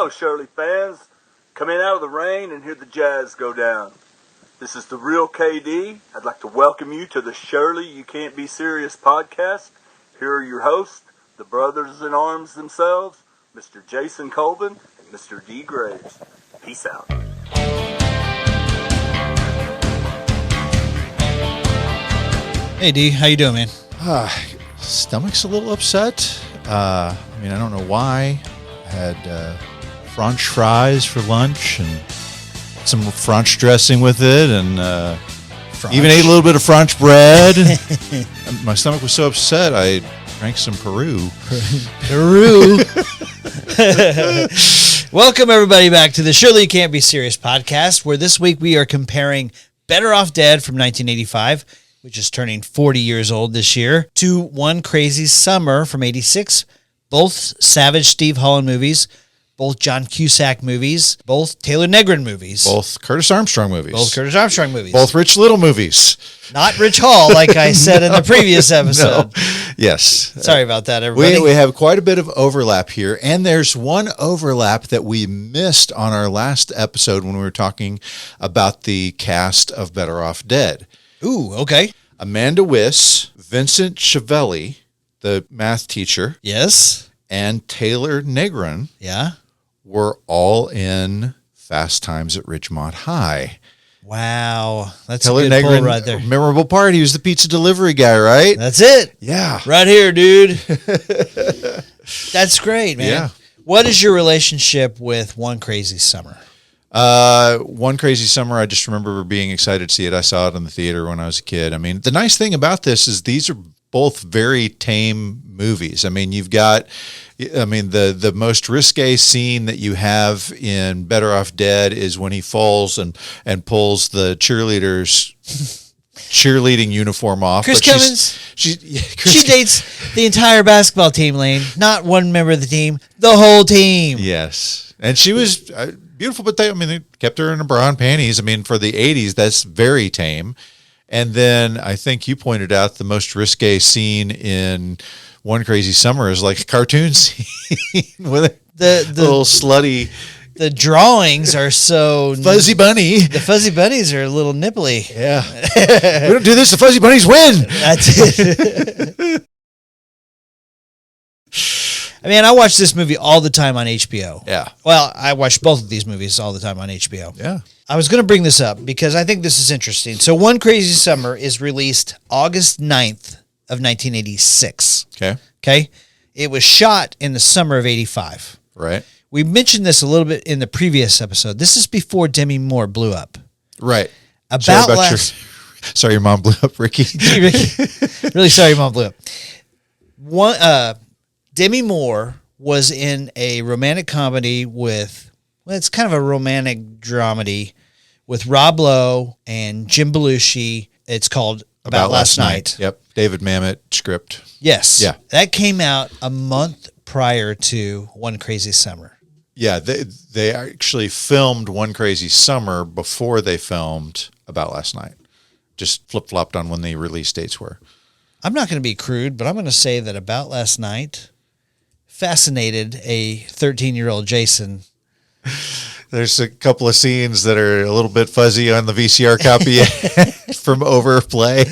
Hello, Shirley fans. Come in out of the rain and hear the jazz go down. This is the real KD. I'd like to welcome you to the Shirley You Can't Be Serious podcast. Here are your hosts, the brothers in arms themselves, Mr. Jason Colvin and Mr. D. Graves. Peace out. Hey D, how you doing, man? Stomach's a little upset. I don't know why. I had French fries for lunch and some French dressing with it, and even ate a little bit of French bread. My stomach was so upset, I drank some Peru. Welcome, everybody, back to the Surely You Can't Be Serious podcast, where this week we are comparing Better Off Dead from 1985, which is turning 40 years old this year, to One Crazy Summer from 86, both Savage Steve Holland movies, both John Cusack movies, both Taylor Negron movies. Both Curtis Armstrong movies. Both Rich Little movies. Not Rich Hall, like I said in the previous episode. No. Yes. Sorry about that, everybody. We have quite a bit of overlap here, and there's one overlap that we missed on our last episode when we were talking about the cast of Better Off Dead. Ooh, okay. Amanda Wyss, Vincent Schiavelli, the math teacher. Yes. And Taylor Negron. Yeah. Were all in Fast Times at Ridgemont High. Wow. That's Taylor a good Negron, pull right there. Memorable part. He was the pizza delivery guy, right? That's it. Yeah. Right here, dude. That's great, man. Yeah. What is your relationship with One Crazy Summer? One Crazy Summer, I just remember being excited to see it. I saw it in the theater when I was a kid. I mean, the nice thing about this is these are both very tame movies. I mean, you've got, the most risque scene that you have in Better Off Dead is when he falls and pulls the cheerleader's cheerleading uniform off. Chris Cummins, she dates the entire basketball team, Lane. Not one member of the team, the whole team. Yes. And she was beautiful, but they kept her in a bra and panties. I mean, for the 80s, that's very tame. And then I think you pointed out the most risque scene in One Crazy Summer is like a cartoon scene with the little slutty. The drawings are so fuzzy bunny. The fuzzy bunnies are a little nipply. Yeah. We don't do this, the fuzzy bunnies win. That's it. I mean, I watch this movie all the time on HBO. Yeah. Well, I watch both of these movies all the time on HBO. Yeah. I was going to bring this up because I think this is interesting. So One Crazy Summer is released August 9th of 1986. Okay. It was shot in the summer of 85. Right. We mentioned this a little bit in the previous episode. This is before Demi Moore blew up. Right. Sorry your mom blew up, Ricky. Really sorry your mom blew up. Demi Moore was in a romantic comedy it's kind of a romantic dramedy with Rob Lowe and Jim Belushi. It's called About Last Night. Yep. David Mamet script. Yes. Yeah. That came out a month prior to One Crazy Summer. Yeah. They actually filmed One Crazy Summer before they filmed About Last Night. Just flip-flopped on when the release dates were. I'm not going to be crude, but I'm going to say that About Last Night fascinated a 13-year-old Jason. There's a couple of scenes that are a little bit fuzzy on the VCR copy from overplay.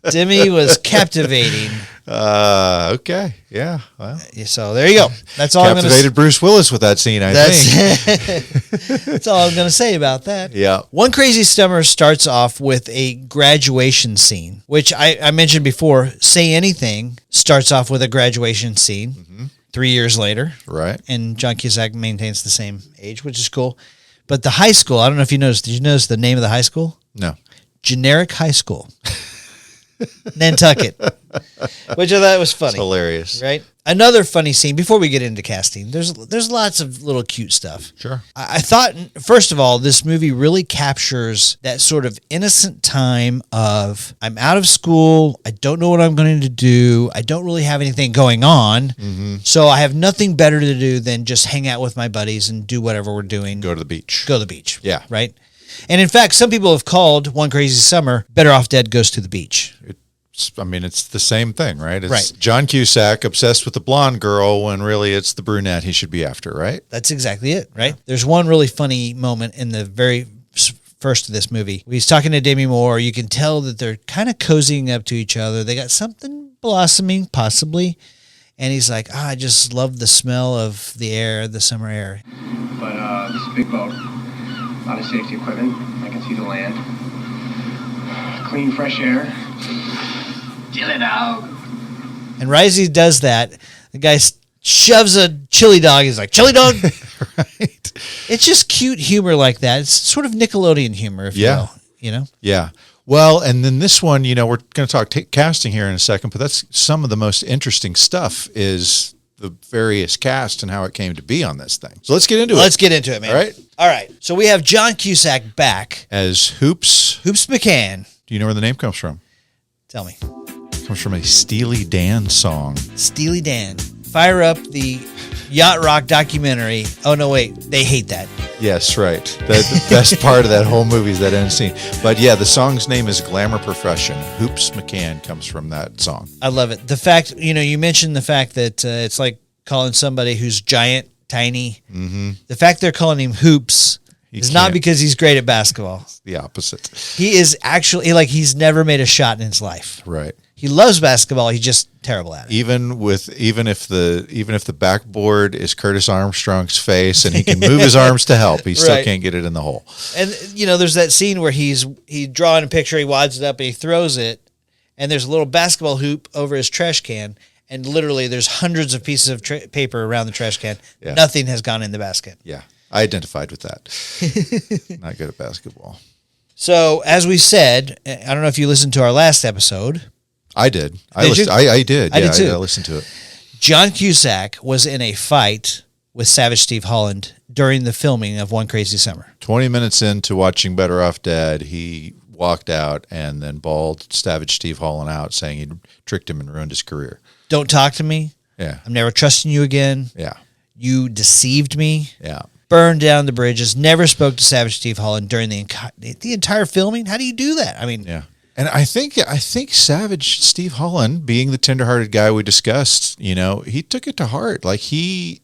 Demi was captivating. Okay. Yeah. Well. So there you go. That's all I'm going to say. Captivated Bruce Willis with that scene, I think. That's all I'm going to say about that. Yeah. One Crazy Summer starts off with a graduation scene, which I mentioned before. Say Anything starts off with a graduation scene. Mm-hmm. 3 years later. Right. And John Cusack maintains the same age, which is cool. But the high school, I don't know if you noticed. Did you notice the name of the high school? No. Generic High School. Nantucket. Which I thought was funny. It's hilarious. Right? Another funny scene, before we get into casting, there's lots of little cute stuff. Sure. I thought, first of all, this movie really captures that sort of innocent time of, I'm out of school, I don't know what I'm going to do, I don't really have anything going on, so I have nothing better to do than just hang out with my buddies and do whatever we're doing. Go to the beach. Yeah. Right? And in fact, some people have called One Crazy Summer Better Off Dead Goes to the Beach. I mean, it's the same thing, right? It's Right. John Cusack obsessed with the blonde girl when really it's the brunette he should be after, right? That's exactly it, right? There's one really funny moment in the very first of this movie. He's talking to Demi Moore. You can tell that they're kind of cozying up to each other. They got something blossoming, possibly. And he's like, I just love the smell of the air, the summer air. But this is a big boat. A lot of safety equipment. I can see the land. Clean, fresh air. Chili dog. And right as he does that, the guy shoves a chili dog. He's like, chili dog? Right. It's just cute humor like that. It's sort of Nickelodeon humor, if you will. You know? Yeah. Well, and then this one, we're going to talk casting here in a second, but that's some of the most interesting stuff is the various cast and how it came to be on this thing. So let's get into it. Let's get into it, man. All right. All right. So we have John Cusack back. As Hoops. Hoops McCann. Do you know where the name comes from? Tell me. It comes from a Steely Dan song. Steely Dan. Fire up the yacht rock documentary. Oh, no, wait. They hate that. Yes, right. The best part of that whole movie is that end scene. But yeah, the song's name is Glamour Profession. Hoops McCann comes from that song. I love it. The fact, you mentioned the fact that it's like calling somebody who's giant, tiny. Mm-hmm. The fact they're calling him Hoops is not because he's great at basketball. It's the opposite. He is actually, he's never made a shot in his life. Right. He loves basketball. He's just terrible at it. Even if the backboard is Curtis Armstrong's face and he can move his arms to help, he still can't get it in the hole. And there's that scene where he's drawing a picture, he wads it up, and he throws it, and there's a little basketball hoop over his trash can, and literally there's hundreds of pieces of paper around the trash can. Yeah. Nothing has gone in the basket. Yeah, I identified with that. Not good at basketball. So as we said, I don't know if you listened to our last episode. I did. I did. I did. I did too. I listened to it. John Cusack was in a fight with Savage Steve Holland during the filming of One Crazy Summer. 20 minutes into watching Better Off Dead, he walked out and then bawled Savage Steve Holland out, saying he'd tricked him and ruined his career. Don't talk to me. Yeah. I'm never trusting you again. Yeah. You deceived me. Yeah. Burned down the bridges. Never spoke to Savage Steve Holland during the entire filming. How do you do that? I mean, yeah. And I think Savage Steve Holland, being the tenderhearted guy we discussed, he took it to heart. Like he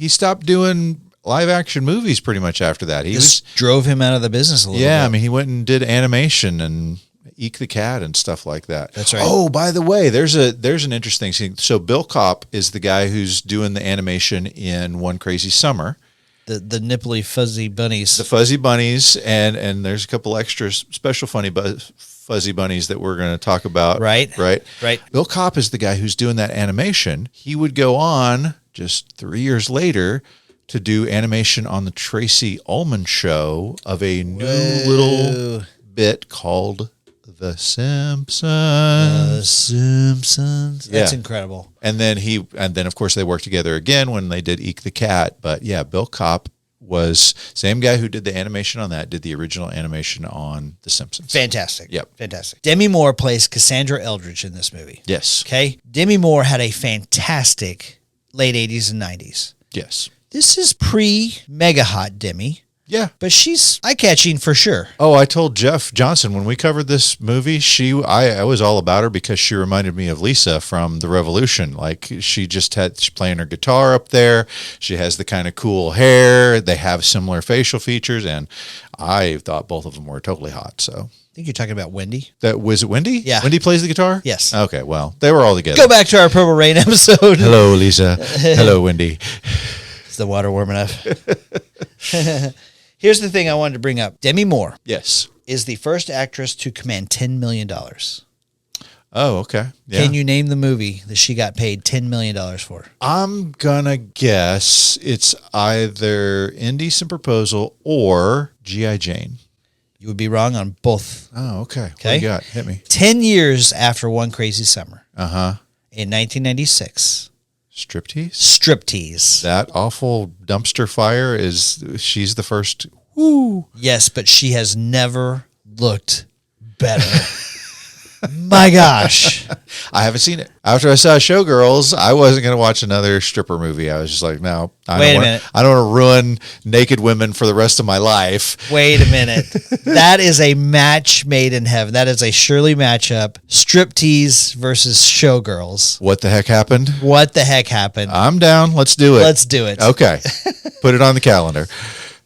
stopped doing live action movies pretty much after that. He drove him out of the business a little bit. Yeah, I mean, he went and did animation and Eek the Cat and stuff like that. That's right. Oh, by the way, there's an interesting thing. So Bill Kopp is the guy who's doing the animation in One Crazy Summer. The nipply fuzzy bunnies. The fuzzy bunnies, and there's a couple extra special fuzzy bunnies that we're going to talk about. Right. Bill Kopp is the guy who's doing that animation. He would go on just 3 years later to do animation on the Tracy Ullman show of a new little bit called The Simpsons. The Simpsons. That's incredible. And then of course they worked together again when they did Eek the Cat. But yeah, Bill Kopp was same guy who did the animation on that, did the original animation on The Simpsons. Fantastic. Yep. Fantastic. Demi Moore plays Cassandra Eldridge in this movie. Yes. Okay. Demi Moore had a fantastic late 80s and 90s. Yes. This is pre-mega hot Demi. Yeah. But she's eye-catching for sure. Oh, I told Jeff Johnson when we covered this movie, I was all about her because she reminded me of Lisa from The Revolution. Like she's playing her guitar up there. She has the kind of cool hair. They have similar facial features, and I thought both of them were totally hot. So I think you're talking about Wendy. Was it Wendy? Yeah. Wendy plays the guitar? Yes. Okay, well, they were all together. Go back to our Purple Rain episode. Hello, Lisa. Hello, Wendy. Is the water warm enough? Here's the thing I wanted to bring up. Demi Moore. Yes. Is the first actress to command $10 million. Oh, okay. Yeah. Can you name the movie that she got paid $10 million for? I'm going to guess it's either Indecent Proposal or G.I. Jane. You would be wrong on both. Oh, okay. What do you got? Hit me. 10 years after One Crazy Summer. Uh-huh. In 1996. Striptease? Striptease. That awful dumpster fire she's the first. Woo. Yes, but she has never looked better. My gosh. I haven't seen it. After I saw Showgirls, I wasn't going to watch another stripper movie. I was just like, no, Wait a minute. I don't want to ruin naked women for the rest of my life. Wait a minute. That is a match made in heaven. That is a Shirley matchup. Striptease versus Showgirls. What the heck happened? What the heck happened? I'm down. Let's do it. Let's do it. Okay. Put it on the calendar.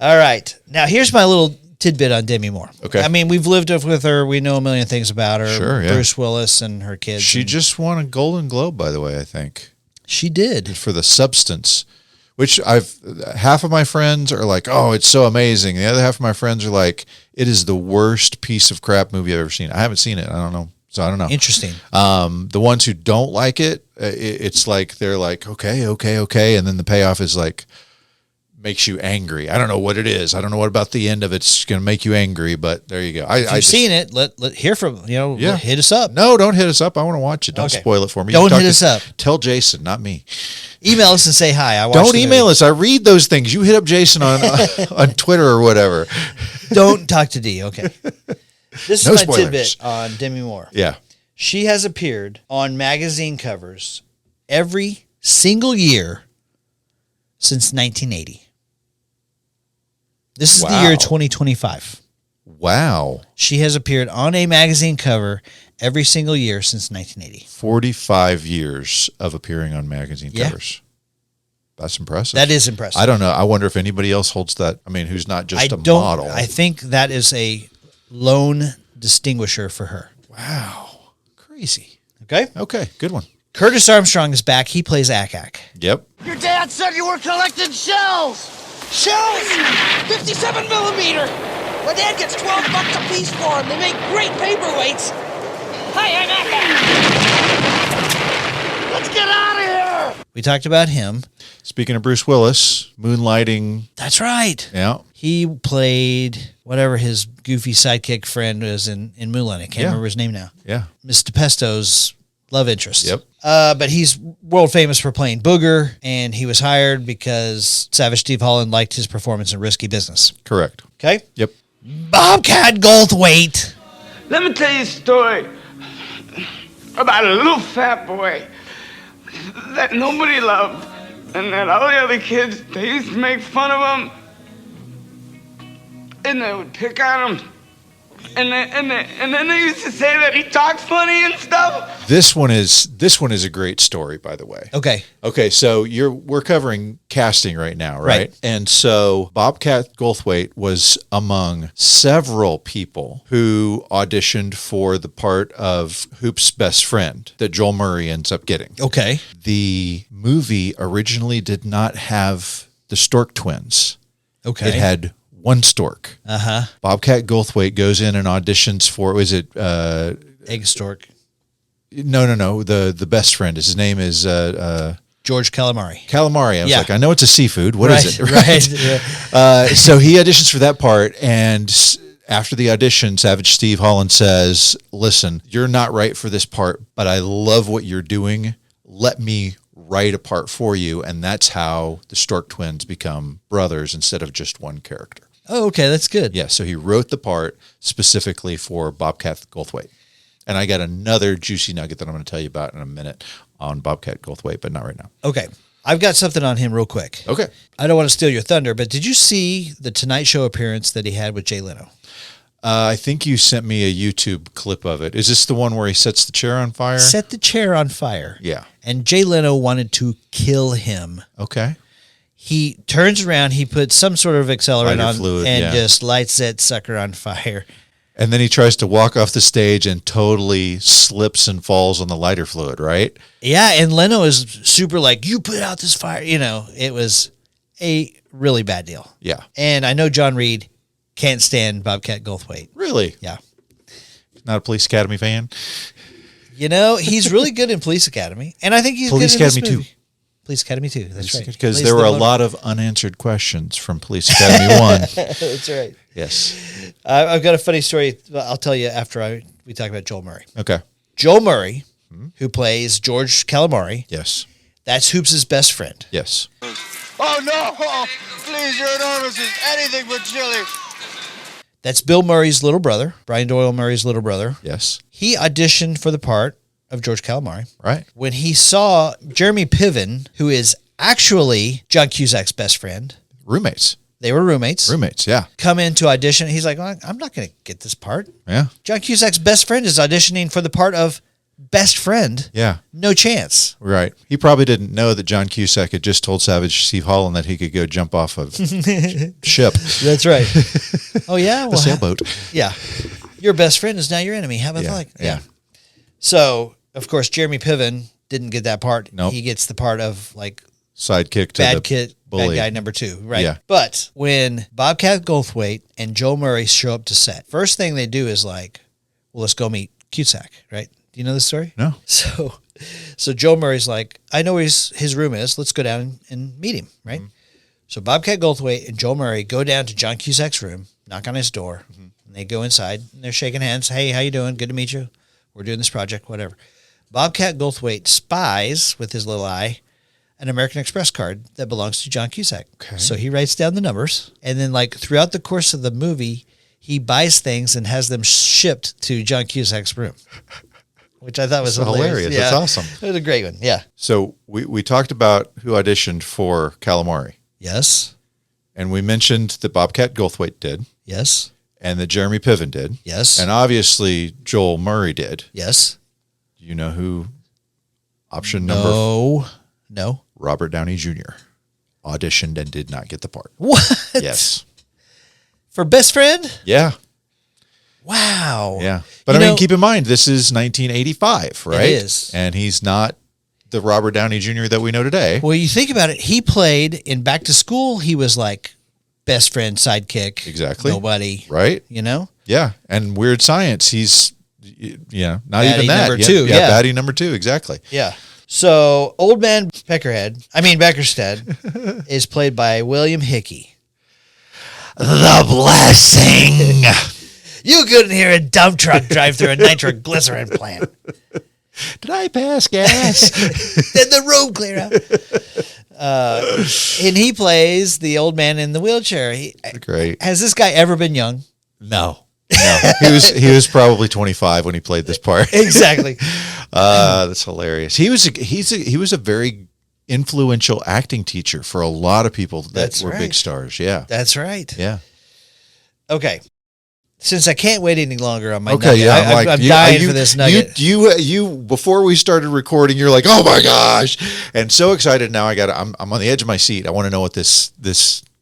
All right. Now, here's my little tidbit on Demi Moore. Okay. I mean, we've lived with her. We know a million things about her. Sure, yeah. Bruce Willis and her kids. She and just won a Golden Globe, by the way, I think, She did. for The Substance, which half of my friends are like, oh, it's so amazing. The other half of my friends are like, it is the worst piece of crap movie I've ever seen. I haven't seen it. I don't know. So I don't know. Interesting. The ones who don't like it, it's like, they're like, okay. And then the payoff is like, makes you angry. I don't know what it is. I don't know what about the end of it's going to make you angry, but there you go. If you've seen it, let hear from, Yeah. hit us up. No, don't hit us up. I want to watch it. Don't Okay. spoil it for me. Don't You talk hit us up. Tell Jason, not me. Email us and say hi. I watched Don't the email movie. us. I read those things. You hit up Jason on on Twitter or whatever. Don't talk to D. Okay. This No is my spoilers. tidbit on Demi Moore. Yeah. She has appeared on magazine covers every single year since 1980. This is the year Wow. 2025. Wow. She has appeared on a magazine cover every single year since 1980. 45 years of appearing on magazine Yeah. covers. That's impressive. That is impressive. I don't know. I wonder if anybody else holds that. I mean, who's not just a don't. model. I think that is a lone distinguisher for her. Wow. Crazy. Okay. Okay. Good one. Curtis Armstrong is back. He plays Ak-Ak. Yep. Your dad said you were collecting shells! Shells? 57 millimeter! My dad gets $12 a piece for them. They make great paperweights. Hey, I'm Ak-Ak! Let's get out of here! We talked about him. Speaking of Bruce Willis, moonlighting. That's right. Yeah. He played whatever his goofy sidekick friend was in Mulan. I can't Yeah. remember his name now. Yeah. Miss DePesto's love interest. Yep. But he's world famous for playing Booger, and he was hired because Savage Steve Holland liked his performance in Risky Business. Correct. Okay? Yep. Bobcat Goldthwait. Let me tell you a story about a little fat boy that nobody loved, and that all the other kids, they used to make fun of him, and they would pick on him, and then they used to say that he talked funny and stuff. This one is a great story, by the way. Okay. Okay, so we're covering casting right now, right? Right. And so Bobcat Goldthwait was among several people who auditioned for the part of Hoop's best friend that Joel Murray ends up getting. Okay. The movie originally did not have the Stork twins. Okay. It had one stork. Uh-huh. Bobcat Goldthwait goes in and auditions for, Egg Stork. no, the best friend. His name is George Calamari. Calamari. I was Yeah. like, I know it's a seafood. What is it? Right. Yeah. So he auditions for that part, and after the audition, Savage Steve Holland says, listen, you're not right for this part, but I love what you're doing. Let me write a part for you. And that's how the Stork twins become brothers instead of just one character. Oh, okay. That's good. Yeah, so he wrote the part specifically for Bobcat Goldthwait. And I got another juicy nugget that I'm going to tell you about in a minute on Bobcat Goldthwait, but not right now. Okay. I've got something on him real quick. Okay. I don't want to steal your thunder, but did you see the Tonight Show appearance that he had with Jay Leno? I think you sent me a YouTube clip of it. Is this the one where he sets the chair on fire? Set the chair on fire. Yeah. And Jay Leno wanted to kill him. Okay. He turns around, he puts some sort of accelerant Lighter on fluid, and yeah. just lights that sucker on fire. And then he tries to walk off the stage and totally slips and falls on the lighter fluid, right? Yeah, and Leno is super like, you put out this fire. It was a really bad deal. Yeah. And I know John Reed can't stand Bobcat Goldthwait. Really? Yeah. Not a Police Academy fan? He's really good in Police Academy. And I think he's Police good in this Academy movie. Police Academy 2. That's right. Because Plays there the were a one- lot of unanswered questions from Police Academy 1. That's right. Yes. I've got a funny story I'll tell you after we talk about Joel Murray. Okay. Joel Murray, who plays George Calamari, Yes. that's Hoops' best friend. Yes. Oh, no! Oh, please, your enormous is anything but chili. That's Bill Murray's little brother, Brian Doyle Murray's little brother. Yes. He auditioned for the part of George Calamari. Right. When he saw Jeremy Piven, who is actually John Cusack's best friend, Roommates. they were roommates, Yeah. come in to audition. He's like, well, I'm not going to get this part. Yeah. John Cusack's best friend is auditioning for the part of best friend. Yeah. No chance. Right. He probably didn't know that John Cusack had just told Savage Steve Holland that he could go jump off a ship, That's right. Oh, yeah? a Well, sailboat. yeah. Your best friend is now your enemy. How about Yeah, that? yeah. So, of course, Jeremy Piven didn't get that part. Nope. He gets the part of like Sidekick to bad the kid, bully. bad guy number 2, right? Yeah. But when Bobcat Goldthwait and Joe Murray show up to set, first thing they do is like, well, let's go meet Cusack, right? Do you know this story? No. So Joe Murray's like, I know where his room is. Let's go down and meet him, right? Mm-hmm. So Bobcat Goldthwait and Joe Murray go down to John Cusack's room, knock on his door, Mm-hmm. and they go inside, and they're shaking hands. Hey, how you doing? Good to meet you. We're doing this project, whatever. Bobcat Goldthwait spies with his little eye an American Express card that belongs to John Cusack. Okay. So he writes down the numbers, and then like throughout the course of the movie, he buys things and has them shipped to John Cusack's room, which I thought was That's hilarious. Yeah. That's awesome. It was a great one. Yeah. So we talked about who auditioned for Calamari, Yes. and we mentioned that Bobcat Goldthwait did, Yes. and that Jeremy Piven did, Yes. and obviously Joel Murray did. Yes. Do you know who option number No. Robert Downey Jr. auditioned and did not get the part? What? Yes. For best friend? Yeah. Wow. Yeah. But You I mean, know- keep in mind, this is 1985, right? is. And he's not the Robert Downey Jr. that we know today. Well, you think about it. He played in Back to School. He was like best friend, sidekick. Exactly. Nobody. Right? You know? Yeah. And Weird Science, he's, not Baddie even that. number 2, yeah. Baddie number 2, exactly. Yeah. So Old Man Beckerstead is played by William Hickey. The blessing. You couldn't hear a dump truck drive through a nitroglycerin plant. Did I pass gas? Did the road clear out? And he plays the old man in the wheelchair. Great. Has this guy ever been young? No. He was probably 25 when he played this part. Exactly. That's hilarious. He was a very influential acting teacher for a lot of people that That's were right. big stars. Yeah. That's right. Yeah. Okay. Since I can't wait any longer on my Okay. nugget, Yeah. I'm dying for this nugget. You before we started recording, you're like, oh my gosh, and so excited now. I'm on the edge of my seat. I want to know what this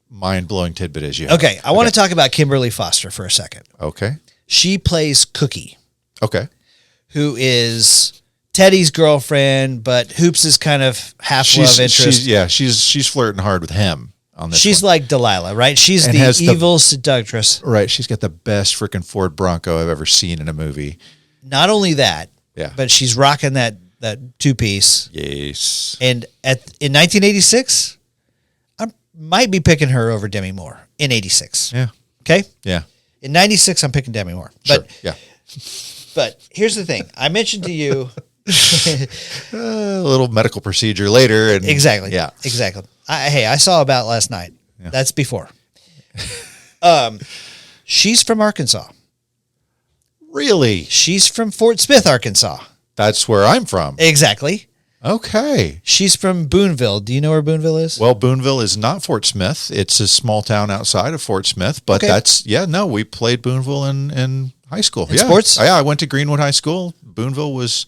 mind-blowing tidbit is. You have. Okay. I want to talk about Kimberly Foster for a second. Okay. She plays Cookie, Okay. who is Teddy's girlfriend, but Hoops is kind of half love interest. She's flirting hard with him on this. She's one. like Delilah, right? She's And the has the- evil seductress. Right. She's got the best freaking Ford Bronco I've ever seen in a movie. Not only that, Yeah. but she's rocking that two-piece. Yes. And in 1986, I might be picking her over Demi Moore in 86. Yeah. Okay? Yeah. In 96, I'm picking Demi Moore. Sure. But Yeah. but here's the thing. I mentioned to you A little medical procedure later. And exactly. Yeah. Exactly. I saw About last night. Yeah. That's before. She's from Arkansas. Really? She's from Fort Smith, Arkansas. That's where I'm from. Exactly. Okay. She's from Boonville. Do you know where Boonville is? Well, Boonville is not Fort Smith. It's a small town outside of Fort Smith, but Okay. we played Boonville in high school. In sports? Yeah, I went to Greenwood High School. Boonville was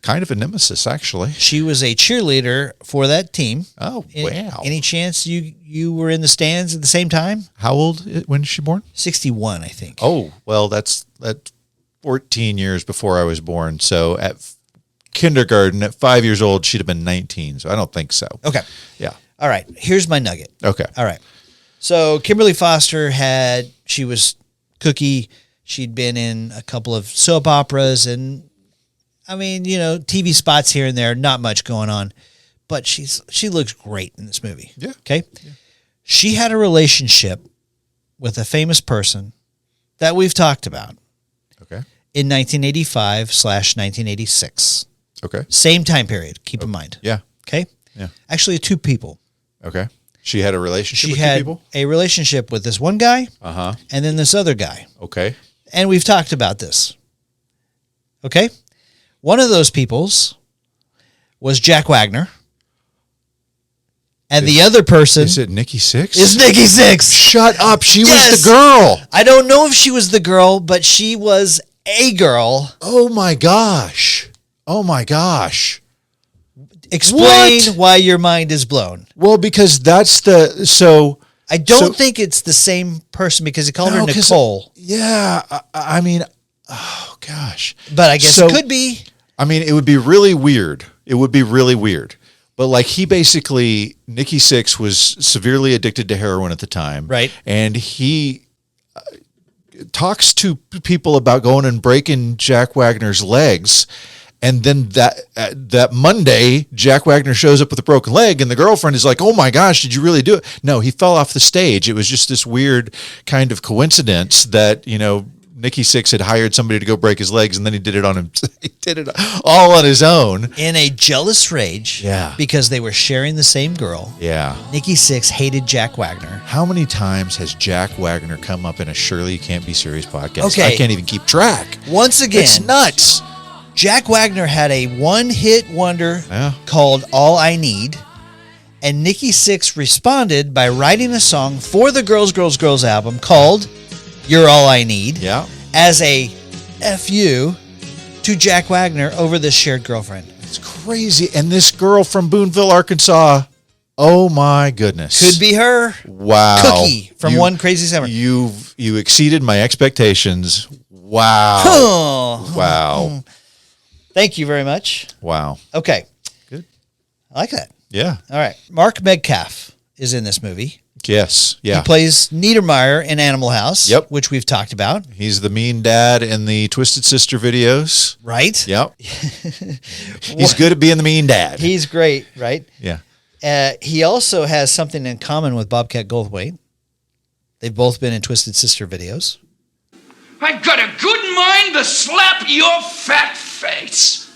kind of a nemesis, actually. She was a cheerleader for that team. Oh, wow. Any chance you were in the stands at the same time? How old, when is she born? 61, I think. Oh, well, that's 14 years before I was born. So at kindergarten, at 5 years old, she'd have been 19. So I don't think so. Okay. Yeah. All right. Here's my nugget. Okay. All right. So Kimberly Foster she was Cookie. She'd been in a couple of soap operas and, I mean, TV spots here and there, not much going on, but she looks great in this movie. Yeah. Okay. Yeah. She had a relationship with a famous person that we've talked about Okay. in 1985/1986. Okay. Same time period. Keep in mind. Yeah. Okay. Yeah. Actually, two people. Okay. She had a relationship She with had two people? a relationship with this one guy Uh-huh. and then this other guy. Okay. And we've talked about this. Okay? One of those peoples was Jack Wagner. And the other person Is it Nikki Sixx? is Nikki Sixx. Shut up. She Yes. was the girl. I don't know if she was the girl, but she was a girl. Oh my gosh. Oh my gosh. Explain What? why your mind is blown. Well, because that's the I don't think it's the same person because he called her 'cause- Nicole. Yeah, I mean, oh gosh. But I guess So- it could be. I mean, it would be really weird. It would be really weird. But like Nikki Sixx was severely addicted to heroin at the time. Right. And he talks to people about going and breaking Jack Wagner's legs. And then that Monday, Jack Wagner shows up with a broken leg, and the girlfriend is like, "Oh my gosh, did you really do it?" No, he fell off the stage. It was just this weird kind of coincidence that, Nikki Sixx had hired somebody to go break his legs, and then he did it on him. He did it all on his own. In a jealous rage. Yeah. Because they were sharing the same girl. Yeah. Nikki Sixx hated Jack Wagner. How many times has Jack Wagner come up in a Surely You Can't Be Serious podcast? Okay. I can't even keep track. Once again, It's nuts. Jack Wagner had a one-hit wonder Yeah. called All I Need. And Nikki Sixx responded by writing a song for the Girls, Girls, Girls album called You're All I Need. Yeah. As a FU to Jack Wagner over this shared girlfriend. It's crazy. And this girl from Boonville, Arkansas, oh my goodness. Could be her. Wow. Cookie from You- One Crazy Summer. You exceeded my expectations. Wow. Oh. Wow. Thank you very much. Wow. Okay. Good. I like that. Yeah. All right. Mark Metcalf is in this movie. Yes. Yeah. He plays Niedermeyer in Animal House, Yep. which we've talked about. He's the mean dad in the Twisted Sister videos. Right? Yep. He's good at being the mean dad. He's great, right? Yeah. He also has something in common with Bobcat Goldthwait. They've both been in Twisted Sister videos. I've got a good mind to slap your fat face.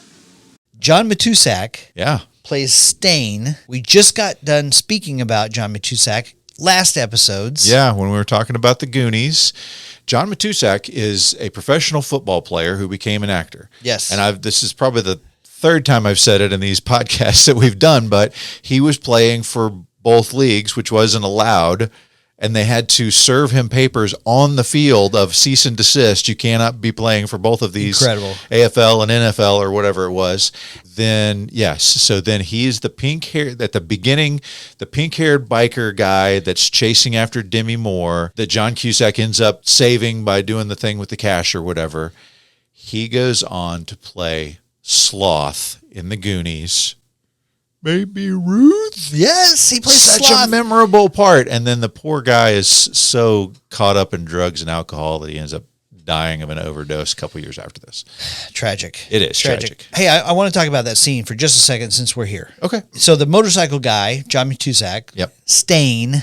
John Matusak Yeah. plays Stain. We just got done speaking about John Matusak last episodes. Yeah, when we were talking about the Goonies, John Matusak is a professional football player who became an actor. Yes. And this is probably the third time I've said it in these podcasts that we've done, but he was playing for both leagues, which wasn't allowed, and they had to serve him papers on the field of cease and desist. You cannot be playing for both of these. Incredible. AFL and NFL or whatever it was. Then, yes, so then he's the pink-haired, at the beginning, the pink-haired biker guy that's chasing after Demi Moore that John Cusack ends up saving by doing the thing with the cash or whatever. He goes on to play Sloth in the Goonies. Baby Ruth. Yes, he plays Such Sloth. a memorable part. And then the poor guy is so caught up in drugs and alcohol that he ends up dying of an overdose a couple years after this. Tragic. It is tragic. Hey, I want to talk about that scene for just a second since we're here. Okay. So the motorcycle guy, John Matusak, Yep. Stain,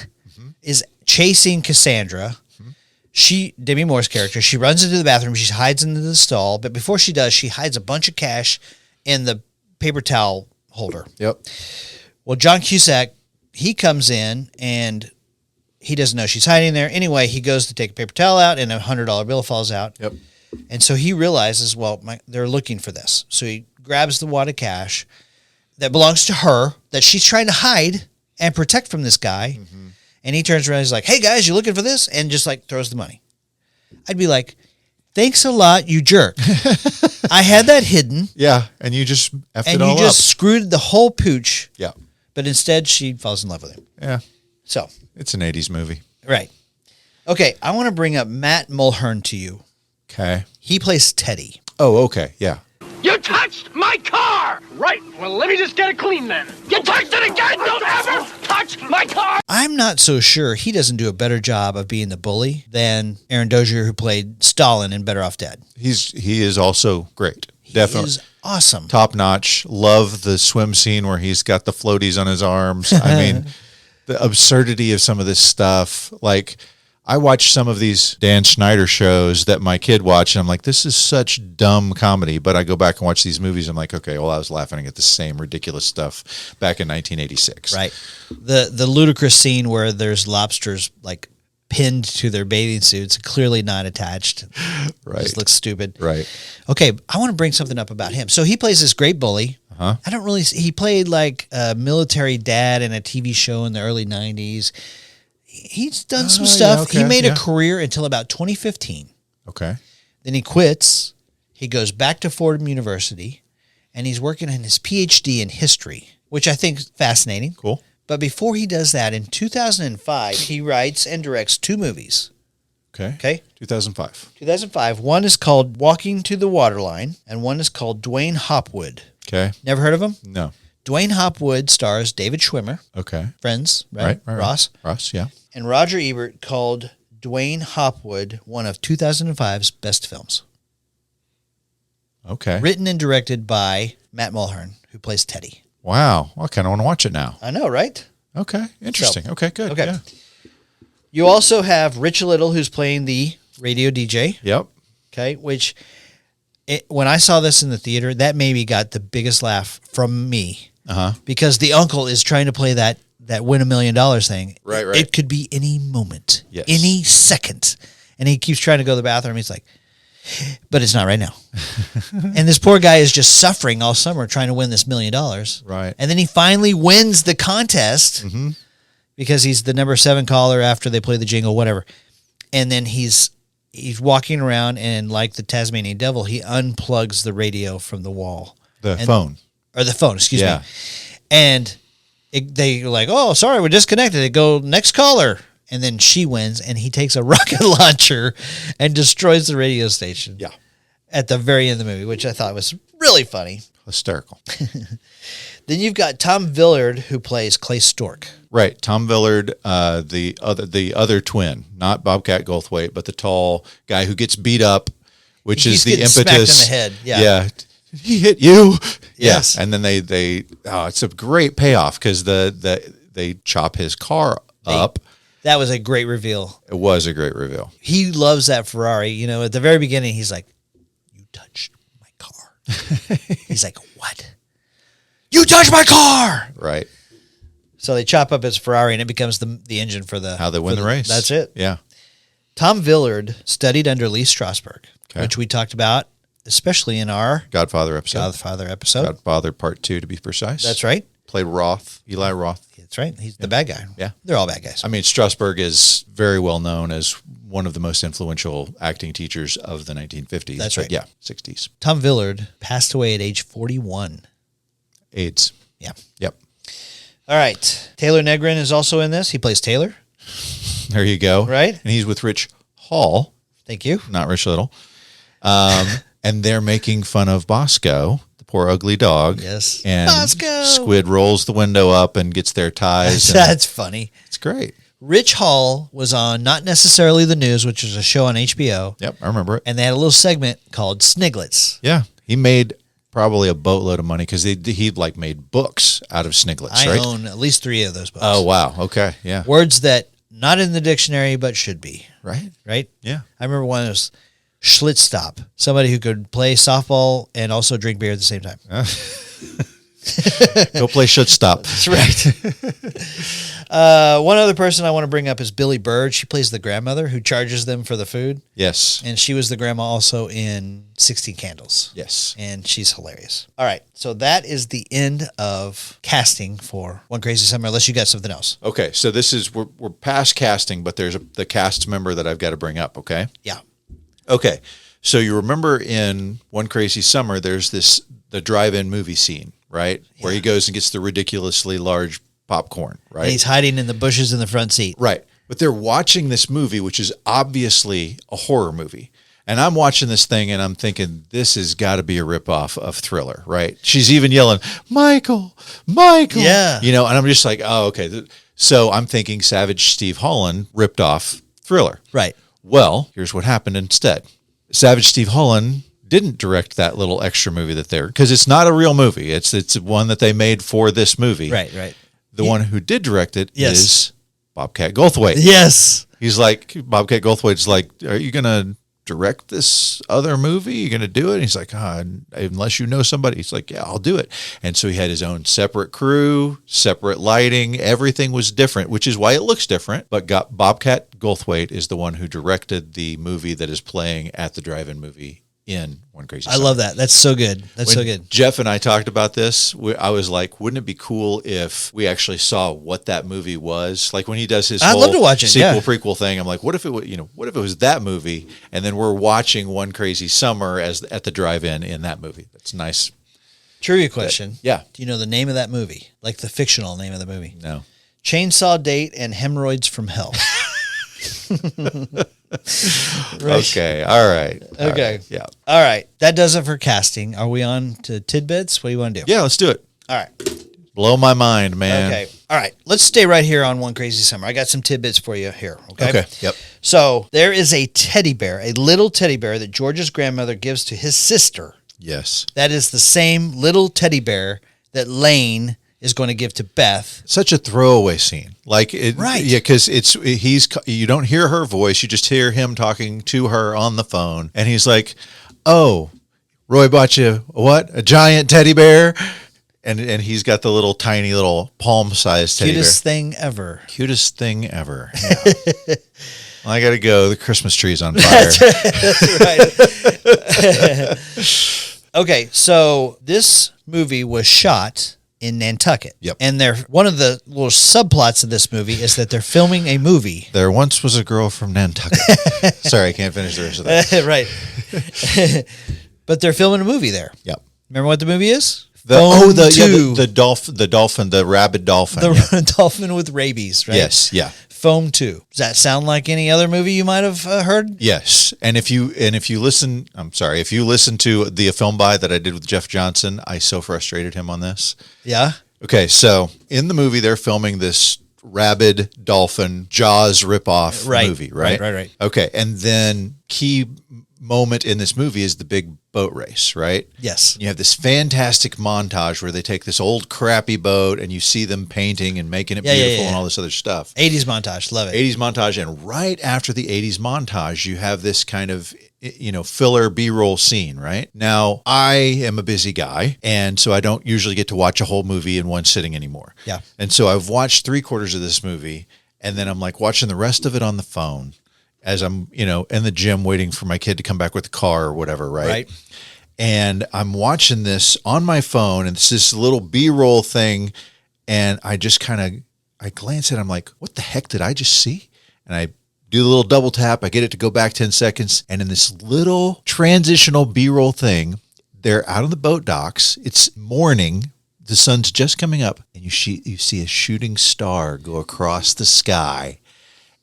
is chasing Cassandra. Demi Moore's character, she runs into the bathroom. She hides into the stall. But before she does, she hides a bunch of cash in the paper towel holder. Yep. Well, John Cusack, he comes in and he doesn't know she's hiding there. Anyway, he goes to take a paper towel out and a $100 bill falls out. Yep. And so he realizes, well, they're looking for this. So he grabs the wad of cash that belongs to her that she's trying to hide and protect from this guy. Mm-hmm. And he turns around and he's like, hey, guys, you looking for this? And just like throws the money. I'd be like, thanks a lot, you jerk. I had that hidden. Yeah. And you just effed And it all you just up. screwed the whole pooch. Yeah. But instead, she falls in love with him. Yeah. So, It's an 80s movie. right. Okay, I want to bring up Matt Mulhern to you. Okay. He plays Teddy. Oh, okay. Yeah. You touched my car! Right. Well, let me just get it clean then. You touched it again! Don't ever touch my car! I'm not so sure he doesn't do a better job of being the bully than Aaron Dozier, who played Stalin in Better Off Dead. He is also great. Definitely. He is awesome. Top notch. Love the swim scene where he's got the floaties on his arms. I mean, the absurdity of some of this stuff. Like, I watch some of these Dan Schneider shows that my kid watched, and I'm like, this is such dumb comedy. But I go back and watch these movies, I'm like, okay, well, I was laughing at the same ridiculous stuff back in 1986. Right. The ludicrous scene where there's lobsters like pinned to their bathing suits, clearly not attached. Right. Just looks stupid. Right. Okay, I want to bring something up about him. So he plays this great bully. Uh-huh. I don't really. He played like a military dad in a TV show in the early '90s. He's done some stuff. yeah, okay, He made yeah. a career until about 2015. Okay. Then he quits. He goes back to Fordham University, and he's working on his PhD in history, which I think is fascinating. Cool. But before he does that, in 2005, he writes and directs 2 movies. Okay. Okay? 2005. 2005. One is called Walking to the Waterline, and one is called Dwayne Hopwood. Okay. Never heard of him? No. Dwayne Hopwood stars David Schwimmer, Okay. Friends, right? Right. Ross. Ross, yeah. And Roger Ebert called Dwayne Hopwood one of 2005's best films. Okay. Written and directed by Matt Mulhern, who plays Teddy. Wow. I kind of want to watch it now. I know, right? Okay. Interesting. So- okay, good. Okay. Yeah. You also have Rich Little, who's playing the radio DJ. Yep. Okay, which when I saw this in the theater, that maybe got the biggest laugh from me Uh-huh. because the uncle is trying to play that win $1 million thing. Right. It could be any moment, Yes. any second, and he keeps trying to go to the bathroom. He's like, but it's not right now. And this poor guy is just suffering all summer trying to win this $1 million. Right. And then he finally wins the contest because he's the number 7 caller after they play the jingle, whatever. And then he's walking around, and like the Tasmanian devil, he unplugs the radio from the wall. The phone. Or the phone, excuse Yeah. me. And they're like, oh, sorry, we're disconnected. They go, next caller. And then she wins, and he takes a rocket launcher and destroys the radio station. Yeah. At the very end of the movie, which I thought was really funny. Hysterical. Then you've got Tom Villard, who plays Clay Stork. Right. Tom Villard, the other twin, not Bobcat Goldthwait, but the tall guy who gets beat up, which He is keeps the getting impetus. smacked in the head. Yeah. Yeah. He hit you. Yes. Yeah. And then it's a great payoff because they chop his car up. That was a great reveal. It was a great reveal. He loves that Ferrari. You know, at the very beginning, he's like, you touched my car. He's like, what? You touched my car. Right. So they chop up his Ferrari, and it becomes the engine for the How they win for the race. That's it. Yeah. Tom Villard studied under Lee Strasberg, Okay. which we talked about, especially in our Godfather episode. Godfather episode. Godfather Part 2 to be precise. That's right. Played Eli Roth. That's right. He's the bad guy. Yeah. They're all bad guys. I mean, Strasberg is very well known as one of the most influential acting teachers of the 1950s. That's but right. Yeah, 60s. Tom Villard passed away at age 41. AIDS. Yeah. Yep. All right. Taylor Negrin is also in this. He plays Taylor. There you go. Right. And he's with Rich Hall, Thank you. not Rich Little. And they're making fun of Bosco, the poor ugly dog. Yes. And Bosco. Squid rolls the window up and gets their ties. and That's funny. it's great. Rich Hall was on Not Necessarily the News, which is a show on HBO, Yep, I remember it. and they had a little segment called Sniglets. Yeah, he made probably a boatload of money because he like made books out of Sniglets, I right? own at least 3 of those books. Oh, wow. Okay. Yeah. Words that not in the dictionary but should be, Right. right? Yeah. I remember one was Schlitzstop, somebody who could play softball and also drink beer at the same time. Go play Should Stop. That's right. One other person I want to bring up is Billy Bird. She plays the grandmother who charges them for the food. Yes. And she was the grandma also in 16 Candles. Yes. And she's hilarious. All right. So that is the end of casting for One Crazy Summer, unless you got something else. Okay. So this is we're past casting, but there's the cast member that I've got to bring up. Okay. Yeah. Okay. So you remember in One Crazy Summer, there's the drive-in movie scene, right? Where he goes and gets the ridiculously large popcorn, right? And he's hiding in the bushes in the front seat. Right. But they're watching this movie, which is obviously a horror movie. And I'm watching this thing and I'm thinking, this has got to be a ripoff of Thriller, right? She's even yelling, Michael. Yeah. You know, and I'm just like, oh, okay. So I'm thinking Savage Steve Holland ripped off Thriller. Right. Well, here's what happened instead. Savage Steve Holland didn't direct that little extra movie that because it's not a real movie. It's one that they made for this movie. Right. Right. The one who did direct it Yes. is Bobcat Goldthwait. Yes. He's like, Bobcat Goldthwait's like, are you going to direct this other movie? You going to do it? And he's like, unless you know somebody. He's like, yeah, I'll do it. And so he had his own separate crew, separate lighting. Everything was different, which is why it looks different. But Bobcat Goldthwait is the one who directed the movie that is playing at the drive-in movie in One Crazy Summer. I love that. That's so good. That's so good. Jeff and I talked about this. I was like, wouldn't it be cool if we actually saw what that movie was? Like when he does his I'd whole love to watch it, sequel yeah. prequel thing. I'm like, what if it was that movie? And then we're watching One Crazy Summer at the drive-in in that movie. That's nice. Trivia question. Yeah. Do you know the name of that movie? Like the fictional name of the movie? No. Chainsaw Date and Hemorrhoids from Hell. Right. Okay. All right. All Okay. right. Yeah. All right. That does it for casting. Are we on to tidbits? What do you want to do? Yeah. Let's do it. All right. Blow my mind, man. Okay. All right. Let's stay right here on One Crazy Summer. I got some tidbits for you here. Okay. Okay. Yep. So there is a teddy bear, a little teddy bear that George's grandmother gives to his sister. Yes. That is the same little teddy bear that Lane is going to give to Beth. Such a throwaway scene. Like it, Right. Yeah, because you don't hear her voice, you just hear him talking to her on the phone, and he's like, "Oh, Roy bought you a giant teddy bear," and he's got the little tiny little palm-sized teddy Cutest bear. thing ever. Cutest thing ever. Yeah. Well, I got to go. The Christmas tree's on fire. Right. Okay, so this movie was shot in Nantucket. Yep. And one of the little subplots of this movie is that they're filming a movie. There once was a girl from Nantucket. Sorry, I can't finish the rest of that. Right. But they're filming a movie there. Yep. Remember what the movie is? The dolphin, the rabid dolphin. The dolphin with rabies, right? Yes, yeah. Foam 2. Does that sound like any other movie you might have heard? Yes, and if you listen to the film buy that I did with Jeff Johnson, I so frustrated him on this. Yeah. Okay, so in the movie they're filming this rabid dolphin Jaws ripoff movie, right? Right. Okay, and then key moment in this movie is the big boat race, right? Yes. You have this fantastic montage where they take this old crappy boat and you see them painting and making it beautiful and all this other stuff. 80s montage. Love it. 80s montage, and right after the 80s montage, you have this kind of filler B-roll scene, right? Now, I am a busy guy, and so I don't usually get to watch a whole movie in one sitting anymore. Yeah. And so I've watched 3/4 of this movie, and then I'm like watching the rest of it on the phone as I'm, in the gym waiting for my kid to come back with the car or whatever, right? Right. And I'm watching this on my phone, and it's this little B-roll thing, and I just I glance at it, I'm like, what the heck did I just see? And I do the little double tap, I get it to go back 10 seconds, and in this little transitional B-roll thing, they're out on the boat docks, it's morning, the sun's just coming up, and you see a shooting star go across the sky.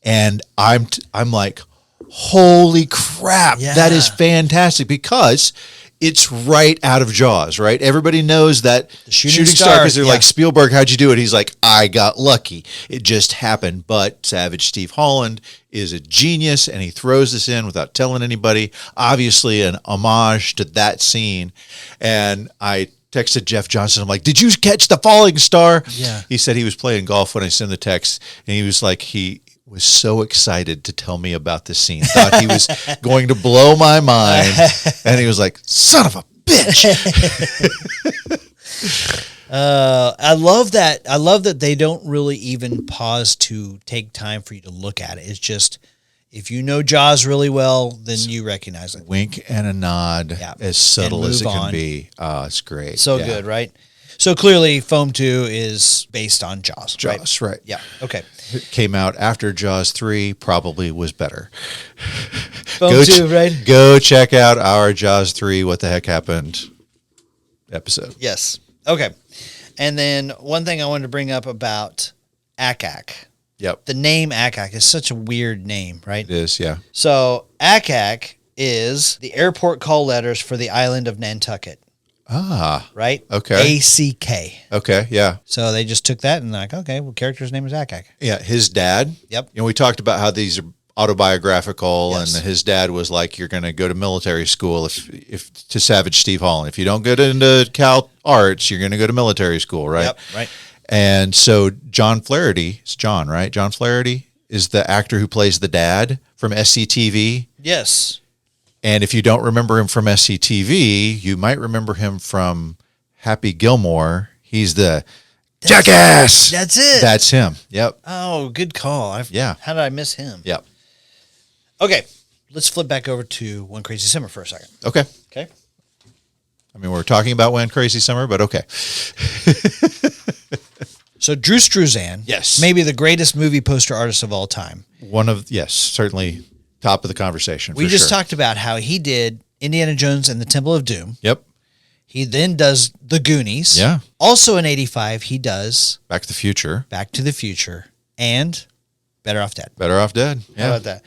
And I'm like, holy crap, that is fantastic, because it's right out of Jaws, right? Everybody knows that the shooting star, because they're like, Spielberg, how'd you do it? He's like, I got lucky. It just happened. But Savage Steve Holland is a genius, and he throws this in without telling anybody. Obviously an homage to that scene. And I texted Jeff Johnson. I'm like, did you catch the falling star? Yeah. He said he was playing golf when I sent the text, and he was like, he was so excited to tell me about this scene. Thought he was going to blow my mind. And he was like, son of a bitch. I love that. I love that they don't really even pause to take time for you to look at it. It's just, if you know Jaws really well, then you recognize it. Wink and a nod, as subtle as it can be. It's great. So good, right? So clearly, Foam 2 is based on Jaws, right? Jaws, right. Yeah, okay. It came out after Jaws 3, probably was better. Foam 2, right? Go check out our Jaws 3, What the Heck Happened episode. Yes. Okay. And then one thing I wanted to bring up about Akak. Yep. The name Akak is such a weird name, right? It is, yeah. So Akak is the airport call letters for the island of Nantucket. Ah. Right? Okay. ACK. Okay, yeah. So they just took that and like, okay, well, character's name is Akak. Yeah, his dad. Yep. We talked about how these are autobiographical, Yes. and his dad was like, you're going to go to military school if to Savage Steve Holland. If you don't get into Cal Arts, you're going to go to military school, right? Yep, right. And so John Flaherty, it's John, right? John Flaherty is the actor who plays the dad from SCTV. Yes. And if you don't remember him from SCTV, you might remember him from Happy Gilmore. He's the jackass. That's it. That's him. Yep. Oh, good call. Yeah. How did I miss him? Yep. Okay. Let's flip back over to One Crazy Summer for a second. Okay. Okay. I mean, we're talking about One Crazy Summer, but okay. So Drew Struzan. Yes. Maybe the greatest movie poster artist of all time. Certainly top of the conversation. We just talked about how he did Indiana Jones and the Temple of Doom. Yep. He then does The Goonies. Yeah. Also in 85, he does Back to the Future. Back to the Future and Better Off Dead. Better Off Dead. Yeah. How about that?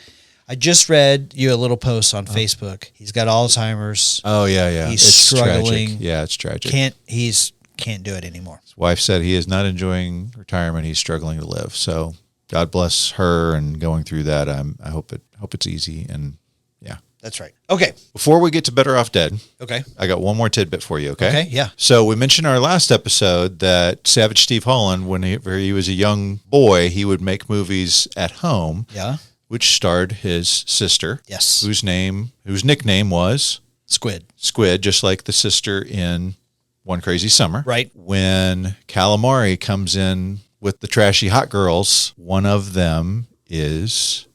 I just read you a little post on Facebook. He's got Alzheimer's. Oh, yeah. He's It's struggling. Tragic. Yeah, it's tragic. Can't do it anymore. His wife said he is not enjoying retirement. He's struggling to live. So God bless her and going through that. I hope it's easy. And yeah. That's right. Okay. Before we get to Better Off Dead, Okay. I got one more tidbit for you. Okay. Okay. Yeah. So we mentioned in our last episode that Savage Steve Holland, when he was a young boy, he would make movies at home. Yeah. Which starred his sister. Yes. Whose nickname was Squid. Squid, just like the sister in One Crazy Summer. Right. When Calamari comes in with the trashy hot girls, one of them is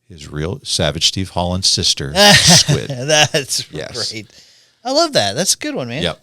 his real Savage Steve Holland's sister, Squid. That's Yes. great. I love that. That's a good one, man. Yep.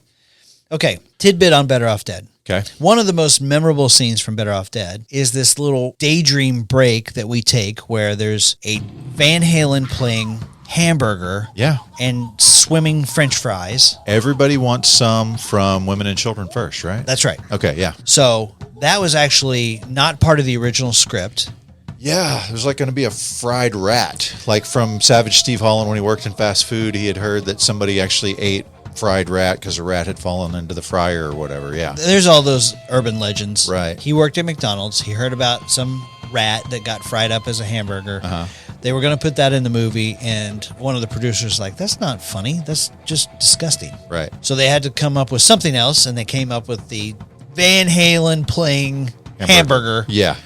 Okay. Tidbit on Better Off Dead. Okay. One of the most memorable scenes from Better Off Dead is this little daydream break that we take where there's a Van Halen playing Hamburger Yeah. and swimming French fries. Everybody wants some from Women and Children First, right? That's right. Okay, yeah. So that was actually not part of the original script. Yeah, there's like going to be a fried rat. Like from Savage Steve Holland when he worked in fast food, he had heard that somebody actually ate fried rat because a rat had fallen into the fryer or whatever. Yeah. There's all those urban legends. Right. He worked at McDonald's. He heard about some rat that got fried up as a hamburger. Uh-huh. They were going to put that in the movie, and one of the producers was like, that's not funny. That's just disgusting. Right. So they had to come up with something else, and they came up with the Van Halen playing hamburger, Yeah.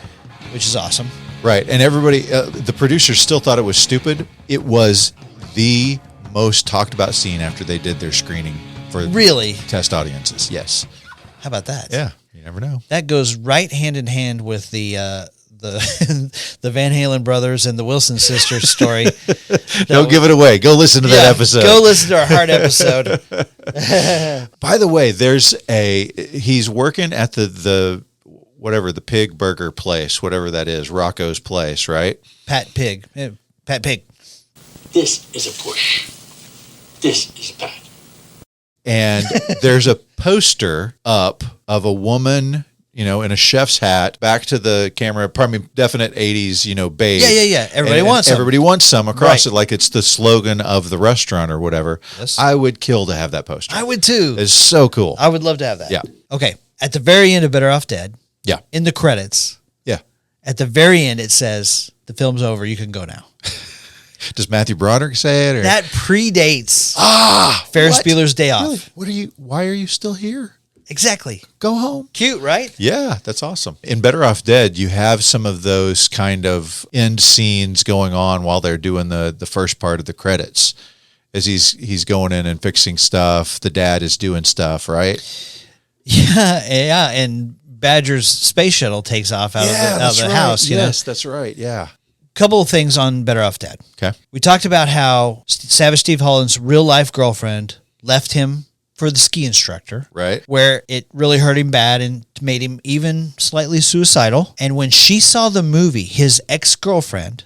which is awesome. Right. And everybody, the producers still thought it was stupid. It was the most talked about scene after they did their screening for Really? test audiences. Yes. How about that? Yeah. You never know. That goes right hand in hand with the the Van Halen brothers and the Wilson sisters story. Don't give it away. Go listen to that episode. Go listen to our Heart episode. By the way, he's working at the pig burger place, whatever that is, Rocco's place, right? Pat Pig. This is a push. This is a pat. And there's a poster up of a woman, in a chef's hat, back to the camera, probably definite 80s, babe. Yeah. Everybody wants some. Everybody wants some across Right. it, like it's the slogan of the restaurant or whatever. Yes. I would kill to have that poster. I would too. It's so cool. I would love to have that. Yeah. Okay. At the very end of Better Off Dead, Yeah. in the credits, Yeah. at the very end, it says, the film's over. You can go now. Does Matthew Broderick say it? Or? That predates Ferris What? Bueller's Day Off. Really? Why are you still here? Exactly. Go home. Cute, right? Yeah, that's awesome. In Better Off Dead, you have some of those kind of end scenes going on while they're doing the first part of the credits. As he's going in and fixing stuff, the dad is doing stuff, right? Yeah. And Badger's space shuttle takes off out of the house. Yes, that's right. Yeah. Couple of things on Better Off Dead. Okay. We talked about how Savage Steve Holland's real life girlfriend left him for the ski instructor. Right. Where it really hurt him bad and made him even slightly suicidal. And when she saw the movie, his ex-girlfriend,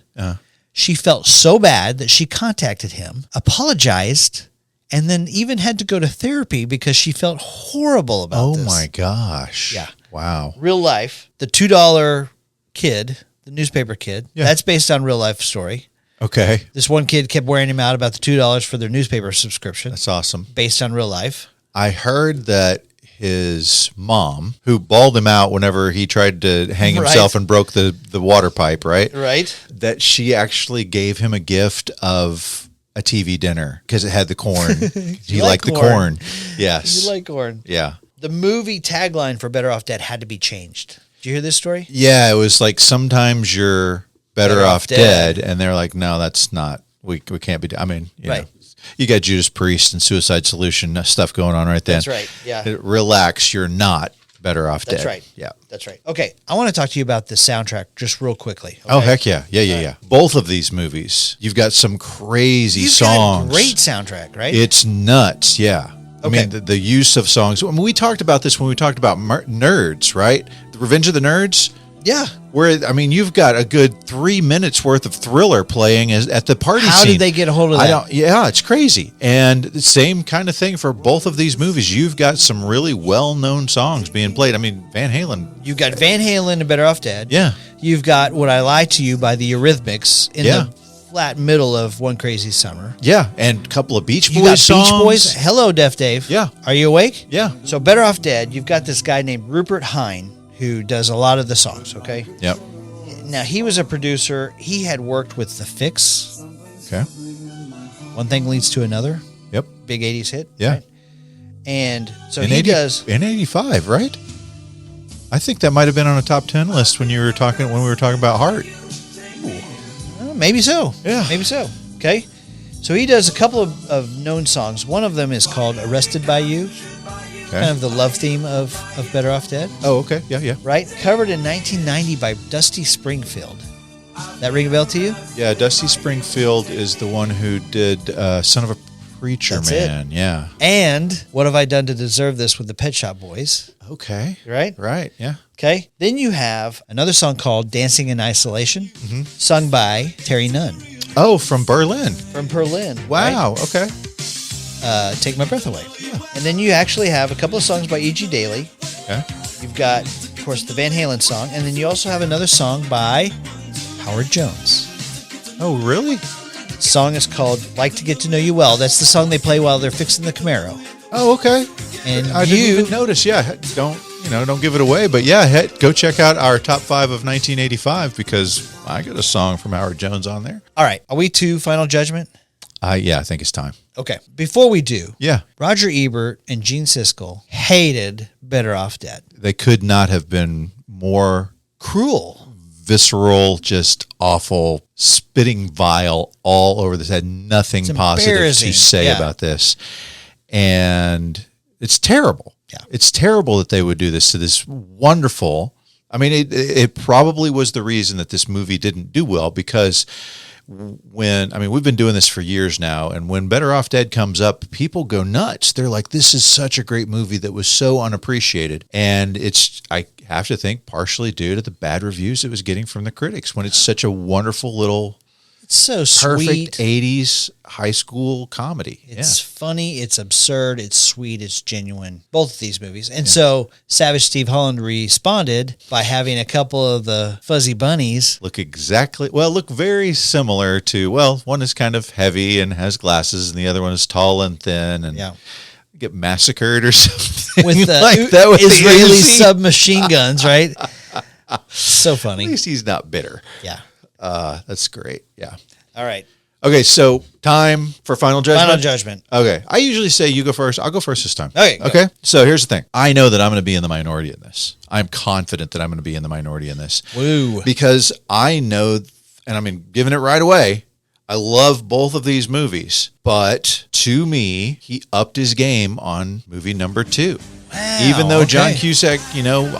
she felt so bad that she contacted him, apologized, and then even had to go to therapy because she felt horrible about this. Oh my gosh. Yeah. Wow. Real life. The $2 kid, the newspaper kid, that's based on real life story. Okay. This one kid kept wearing him out about the $2 for their newspaper subscription. That's awesome. Based on real life. I heard that his mom, who bawled him out whenever he tried to hang himself and broke the water pipe, right? Right. That she actually gave him a gift of a TV dinner because it had the corn. He liked the corn. Yes. You like corn. Yeah. the movie tagline for Better Off Dead had to be changed. Did you hear this story? Yeah, it was like sometimes you're better off dead, and they're like, no, that's not. We can't be. I mean, you know, you got Judas Priest and Suicide Solution stuff going on right there. That's right. Yeah. Relax, you're not better off dead. That's right. Yeah. That's right. Okay, I want to talk to you about the soundtrack just real quickly. Okay? Oh, heck yeah. Yeah. Both of these movies, you've got some crazy songs. Got a great soundtrack, right? It's nuts, yeah. I Okay. mean, the use of songs. I mean, we talked about this when we talked about Nerds, right? The Revenge of the Nerds. Yeah. Where, I mean, you've got a good 3 minutes worth of Thriller playing at the party scene. How did they get a hold of that? Yeah, it's crazy. And the same kind of thing for both of these movies. You've got some really well-known songs being played. I mean, Van Halen. You've got Van Halen and Better Off Dead. Yeah. You've got Would I Lie to You by the Eurythmics in the flat middle of One Crazy Summer. Yeah, and a couple of Beach Boys You got songs. Beach Boys. Hello, Deaf Dave. Yeah. Are you awake? Yeah. So Better Off Dead, you've got this guy named Rupert Hine who does a lot of the songs, okay? Yep. Now, he was a producer. He had worked with The Fix. Okay. One Thing Leads to Another. Yep. Big 80s hit. Yeah. Right? And so In he 80 does... in 85, right? I think that might have been on a top 10 list when we were talking about Heart. Maybe so. Yeah. Maybe so. Okay. So he does a couple of known songs. One of them is called Arrested by You. Okay. Kind of the love theme of Better Off Dead. Oh, okay. Yeah. Right? Covered in 1990 by Dusty Springfield. That ring a bell to you? Yeah, Dusty Springfield is the one who did Son of a Preacher That's Man. Yeah. And What Have I Done to Deserve This with the Pet Shop Boys. Okay. Right? Right, yeah. Okay. Then you have another song called Dancing in Isolation, sung by Terry Nunn. Oh, from Berlin. From Berlin. Wow, right? okay. Take My Breath Away. Yeah. And then you actually have a couple of songs by E.G. Daily. Okay. You've got, of course, the Van Halen song. And then you also have another song by Howard Jones. Oh, really? The song is called Like to Get to Know You Well. That's the song they play while they're fixing the Camaro. Oh, okay. And I didn't even notice. Yeah, don't give it away. But yeah, go check out our top 5 of 1985 because I got a song from Howard Jones on there. All right. Are we to Final Judgment? Yeah, I think it's time. Okay. Before we do, Yeah. Roger Ebert and Gene Siskel hated Better Off Dead. They could not have been more Cruel. visceral, just awful, spitting vile all over this. Had nothing It's positive embarrassing. to say Yeah. about this. And it's terrible. Yeah. It's terrible that they would do this to this wonderful. I mean, it probably was the reason that this movie didn't do well because we've been doing this for years now, and when Better Off Dead comes up, people go nuts. They're like, this is such a great movie that was so unappreciated. And I have to think partially due to the bad reviews it was getting from the critics when it's such a wonderful little It's so perfect sweet. 80s high school comedy. It's funny, it's absurd, it's sweet, it's genuine. Both of these movies. And so Savage Steve Holland responded by having a couple of the fuzzy bunnies. Look very similar to, one is kind of heavy and has glasses, and the other one is tall and thin and get massacred or something. With the like that with Israeli the Uzi. submachine guns, right? So funny. At least he's not bitter. Yeah. That's great. Yeah. All right. Okay, so time for Final Judgment? Final Judgment. Okay. I usually say you go first. I'll go first this time. Okay, go. Okay. So here's the thing. I know that I'm going to be in the minority in this. I'm confident that I'm going to be in the minority in this. Woo. Because I know, and I'm giving it right away, I love both of these movies. But to me, he upped his game on movie number 2. Wow, Even though John okay. Cusack,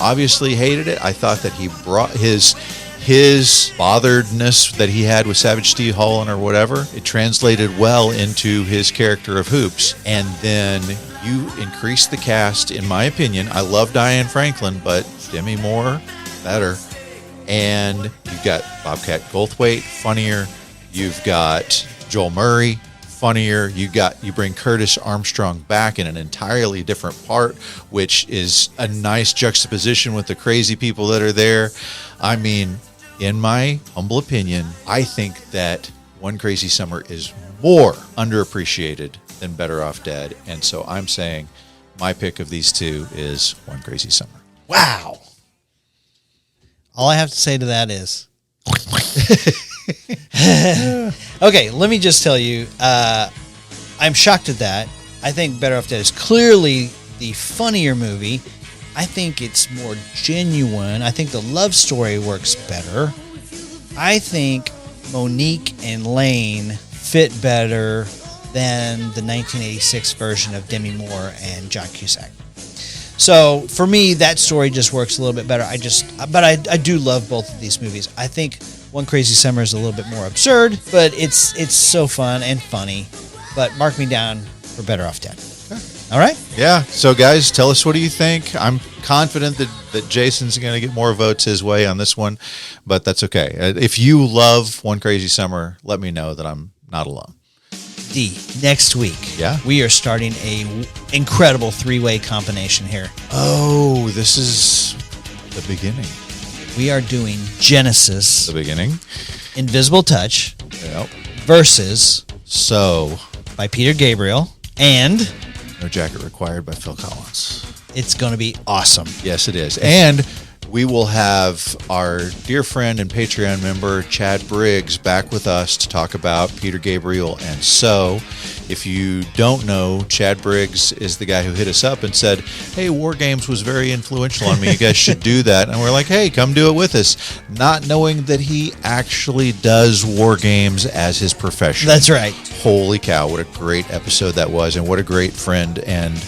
obviously hated it, I thought that he brought his botheredness that he had with Savage Steve Holland or whatever, it translated well into his character of Hoops. And then you increase the cast, in my opinion. I love Diane Franklin, but Demi Moore, better. And you've got Bobcat Goldthwait, funnier. You've got Joel Murray, funnier. You bring Curtis Armstrong back in an entirely different part, which is a nice juxtaposition with the crazy people that are there. I mean, in my humble opinion, I think that One Crazy Summer is more underappreciated than Better Off Dead. And so I'm saying my pick of these two is One Crazy Summer. Wow. All I have to say to that is, okay, let me just tell you, I'm shocked at that. I think Better Off Dead is clearly the funnier movie. I think it's more genuine. I think the love story works better. I think Monique and Lane fit better than the 1986 version of Demi Moore and John Cusack. So for me, that story just works a little bit better. I do love both of these movies. I think One Crazy Summer is a little bit more absurd, but it's so fun and funny. But mark me down for Better Off Dead. All right? Yeah. So, guys, tell us, what do you think? I'm confident that Jason's going to get more votes his way on this one, but that's okay. If you love One Crazy Summer, let me know that I'm not alone. Next week, we are starting a incredible 3-way combination here. Oh, this is the beginning. We are doing Genesis, The beginning. Invisible Touch, Yep. versus So, by Peter Gabriel, and No Jacket Required by Phil Collins. it's going to be awesome. Yes, it is. And we will have our dear friend and Patreon member, Chad Briggs, back with us to talk about Peter Gabriel and So. If you don't know, Chad Briggs is the guy who hit us up and said, hey, War Games was very influential on me. You guys should do that. And we're like, hey, come do it with us. Not knowing that he actually does War Games as his profession. That's right. Holy cow, what a great episode that was, and what a great friend and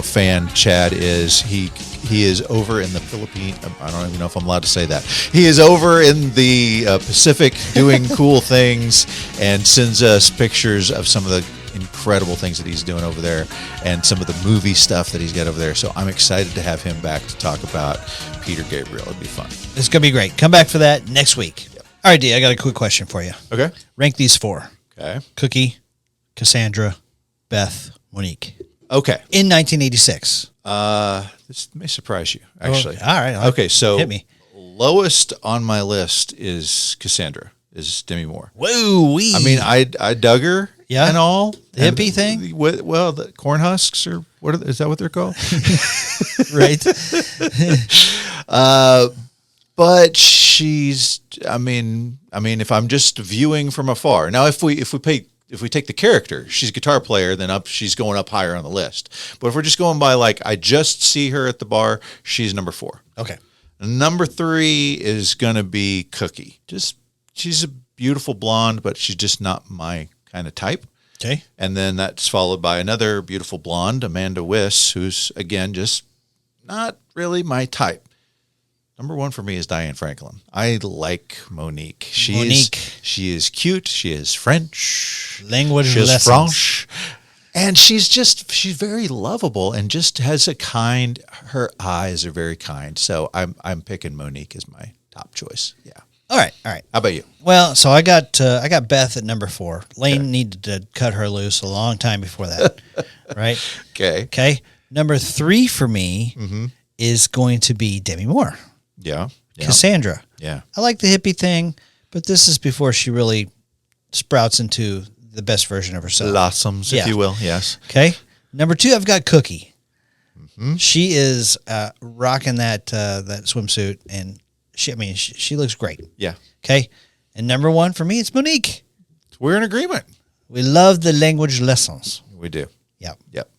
fan Chad is. He is over in the Philippines. I don't even know if I'm allowed to say that. He is over in the Pacific doing cool things and sends us pictures of some of the incredible things that he's doing over there and some of the movie stuff that he's got over there. So I'm excited to have him back to talk about Peter Gabriel. It'd be fun. It's going to be great. Come back for that next week. Yep. All right, D, I got a quick question for you. Okay. Rank these 4. Okay. Cookie, Cassandra, Beth, Monique. Okay. In 1986. This may surprise you, actually. All right. Okay, so hit me. Lowest on my list is Cassandra, is Demi Moore. Woo-wee. I mean, I dug her and all. The hippie thing? Well, the corn husks, or is that what they're called? Right. But she's, I mean, if I'm just viewing from afar. Now, if we take the character, she's a guitar player, then she's going up higher on the list. But if we're just going by, like, I just see her at the bar, she's number 4. Okay. Number 3 is going to be Cookie. She's a beautiful blonde, but she's just not my kind of type. Okay. And then that's followed by another beautiful blonde, Amanda Wyss, who's, again, just not really my type. Number 1 for me is Diane Franklin. I like Monique. She is cute. She is French. Language She is lessons. French. And she's very lovable and just has her eyes are very kind. So I'm picking Monique as my top choice. Yeah. All right. How about you? Well, so I got Beth at number 4. Lane needed to cut her loose a long time before that. Right? Okay. Number 3 for me is going to be Demi Moore. Yeah. Cassandra. Yeah. I like the hippie thing, but this is before she really sprouts into the best version of herself. Blossoms, if you will. Yes. Okay. Number 2, I've got Cookie. She is rocking that swimsuit, and she looks great. Yeah. Okay. And number 1 for me, it's Monique. We're in agreement. We love the language lessons. We do. Yep. Yep.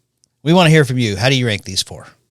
We want to hear from you. How do you rank these 4?